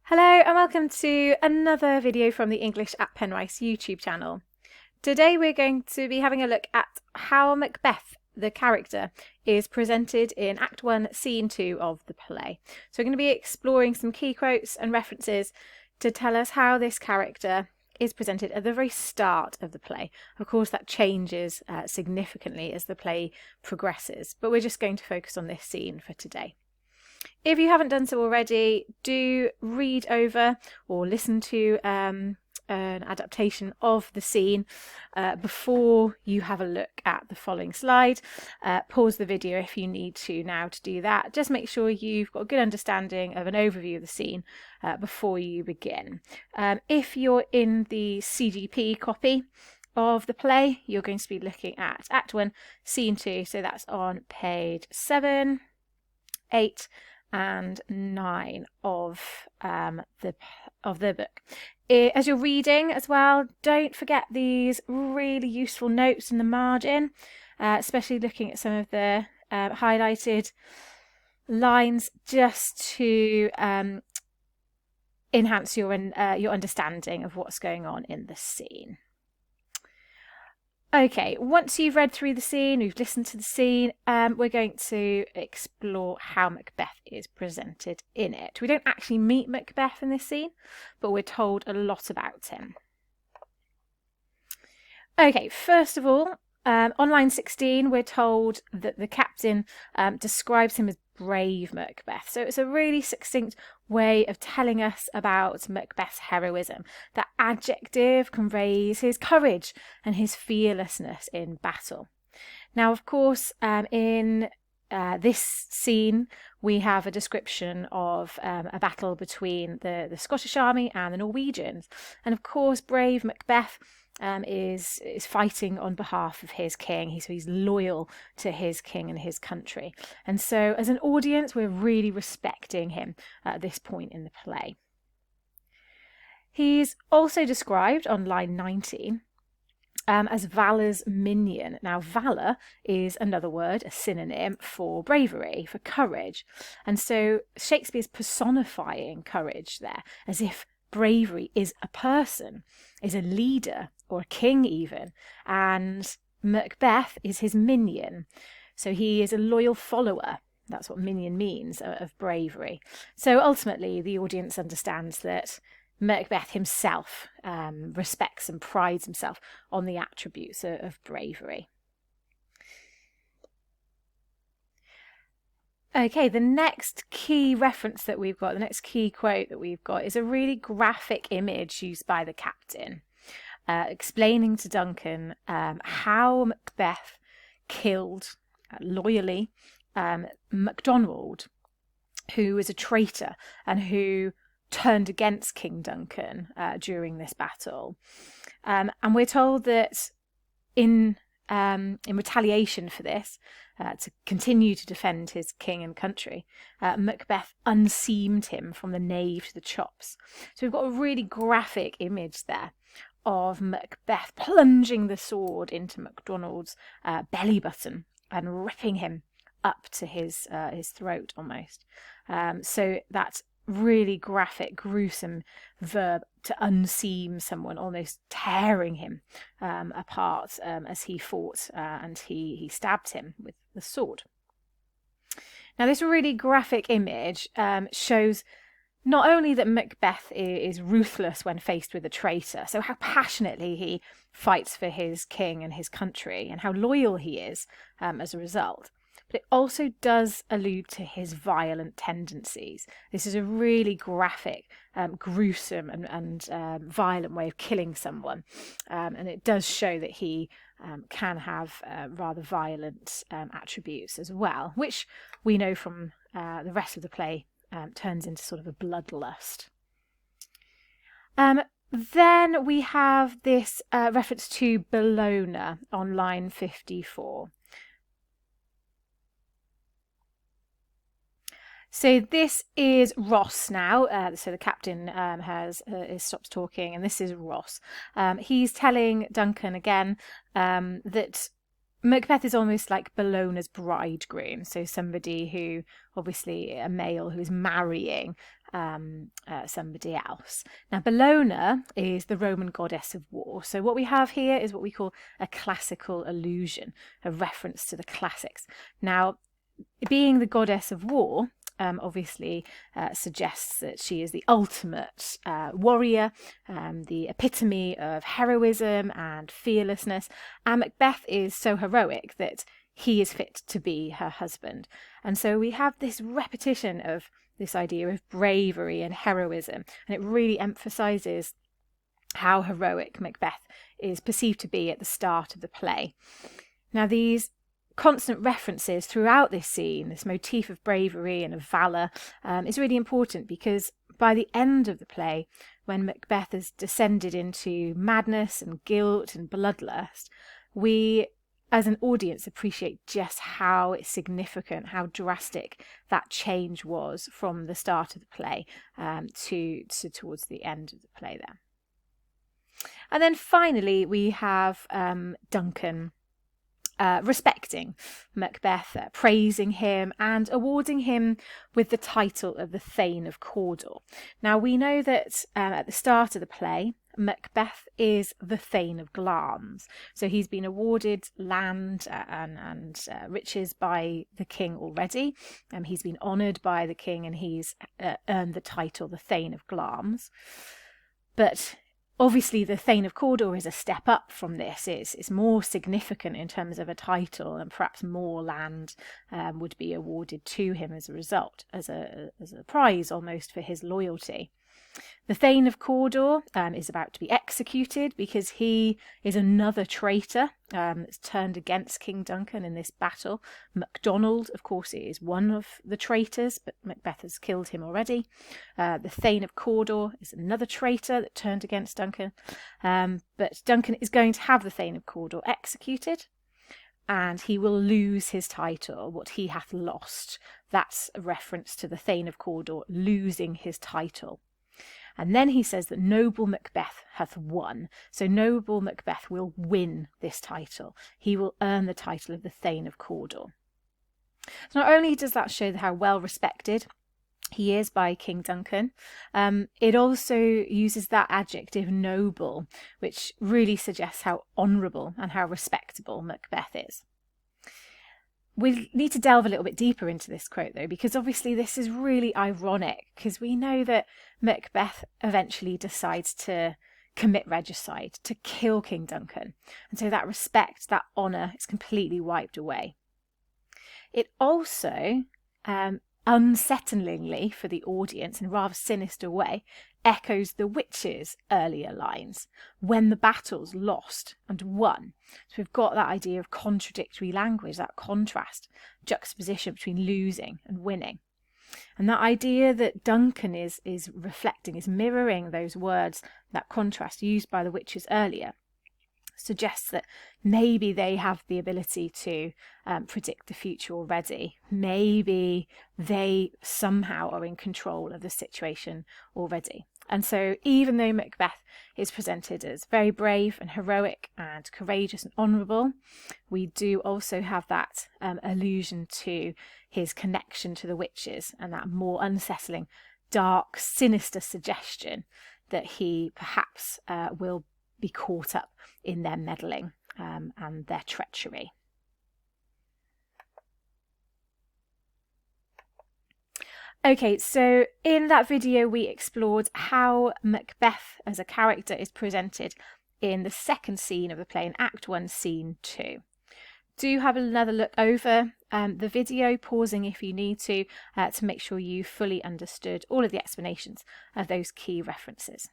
Hello and welcome to another video from the English at Penrice YouTube channel. Today we're going to be having a look at how Macbeth, the character, is presented in Act 1, Scene 2 of the play. So we're going to be exploring some key quotes and references to tell us how this character is presented at the very start of the play. Of course that changes significantly as the play progresses, but we're just going to focus on this scene for today. If you haven't done so already, do read over or listen to an adaptation of the scene before you have a look at the following slide. Pause the video if you need to now to do that. Just make sure you've got a good understanding of an overview of the scene before you begin. If you're in the CGP copy of the play, you're going to be looking at Act 1, Scene 2, so that's on page 7, 8 and 9 of the book. As you're reading as well, don't forget these really useful notes in the margin, especially looking at some of the highlighted lines, just to enhance your understanding of what's going on in the scene. Okay, once you've read through the scene, we've listened to the scene, we're going to explore how Macbeth is presented in it. We don't actually meet Macbeth in this scene, but we're told a lot about him. Okay, first of all, on line 16, we're told that the captain describes him as brave Macbeth. So it's a really succinct way of telling us about Macbeth's heroism. That adjective conveys his courage and his fearlessness in battle. Now, of course, in this scene, we have a description of a battle between the Scottish army and the Norwegians. And of course, brave Macbeth is fighting on behalf of his king. He's loyal to his king and his country. And so as an audience, we're really respecting him at this point in the play. He's also described on line 19 as Valor's minion. Now, Valor is another word, a synonym for bravery, for courage. And so Shakespeare's personifying courage there, as if bravery is a person, is a leader, or a king even, and Macbeth is his minion. So he is a loyal follower. That's what minion means, of bravery. So ultimately, the audience understands that Macbeth himself respects and prides himself on the attributes of bravery. Okay, the next key reference that we've got, the next key quote that we've got, is a really graphic image used by the captain, explaining to Duncan how Macbeth killed loyally MacDonald, who was a traitor and who turned against King Duncan during this battle. And we're told that in retaliation for this, to continue to defend his king and country, Macbeth unseamed him from the nave to the chops. So we've got a really graphic image there of Macbeth plunging the sword into MacDonald's belly button and ripping him up to his throat almost. So that's really graphic, gruesome verb to unseam someone, almost tearing him apart as he fought and he stabbed him with the sword. Now, this really graphic image shows not only that Macbeth is ruthless when faced with a traitor, so how passionately he fights for his king and his country and how loyal he is as a result, but it also does allude to his violent tendencies. This is a really graphic, gruesome and violent way of killing someone. And it does show that he can have rather violent attributes as well, which we know from the rest of the play turns into sort of a bloodlust. Then we have this reference to Bellona on line 54. So this is Ross now. So the captain has stopped talking, and this is Ross. He's telling Duncan again that Macbeth is almost like Bellona's bridegroom, so somebody who, obviously a male who is marrying somebody else. Now, Bellona is the Roman goddess of war. So what we have here is what we call a classical allusion, a reference to the classics. Now, being the goddess of war, obviously suggests that she is the ultimate warrior, the epitome of heroism and fearlessness. And Macbeth is so heroic that he is fit to be her husband. And so we have this repetition of this idea of bravery and heroism, and it really emphasises how heroic Macbeth is perceived to be at the start of the play. Now, these constant references throughout this scene, this motif of bravery and of valour, is really important, because by the end of the play, when Macbeth has descended into madness and guilt and bloodlust, we as an audience appreciate just how significant, how drastic that change was from the start of the play to towards the end of the play there. And then finally we have Duncan respecting Macbeth, praising him and awarding him with the title of the Thane of Cawdor. Now, we know that at the start of the play, Macbeth is the Thane of Glamis. So he's been awarded land and riches by the king already. He's been honoured by the king, and he's earned the title the Thane of Glamis. But obviously, the Thane of Cawdor is a step up from this. It's more significant in terms of a title, and perhaps more land would be awarded to him as a result, as a prize almost for his loyalty. The Thane of Cawdor is about to be executed because he is another traitor that's turned against King Duncan in this battle. MacDonald, of course, is one of the traitors, but Macbeth has killed him already. The Thane of Cawdor is another traitor that turned against Duncan. But Duncan is going to have the Thane of Cawdor executed, and he will lose his title, what he hath lost. That's a reference to the Thane of Cawdor losing his title. And then he says that noble Macbeth hath won. So noble Macbeth will win this title. He will earn the title of the Thane of Cawdor. So not only does that show how well respected he is by King Duncan, it also uses that adjective noble, which really suggests how honourable and how respectable Macbeth is. We need to delve a little bit deeper into this quote, though, because obviously this is really ironic, because we know that Macbeth eventually decides to commit regicide, to kill King Duncan. And so that respect, that honour, is completely wiped away. It also, unsettlingly for the audience, in a rather sinister way, echoes the witches' earlier lines, when the battle's lost and won. So we've got that idea of contradictory language, that contrast, juxtaposition between losing and winning. And that idea that Duncan is reflecting, is mirroring those words, that contrast used by the witches earlier, suggests that maybe they have the ability to predict the future already. Maybe they somehow are in control of the situation already. And so even though Macbeth is presented as very brave and heroic and courageous and honourable, we do also have that allusion to his connection to the witches, and that more unsettling, dark, sinister suggestion that he perhaps will be caught up in their meddling and their treachery. Okay, so in that video we explored how Macbeth as a character is presented in the second scene of the play, in Act 1, Scene 2. Do have another look over the video, pausing if you need to make sure you fully understood all of the explanations of those key references.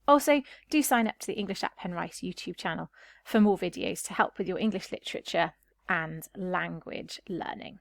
Also, do sign up to the English at Penrice YouTube channel for more videos to help with your English literature and language learning.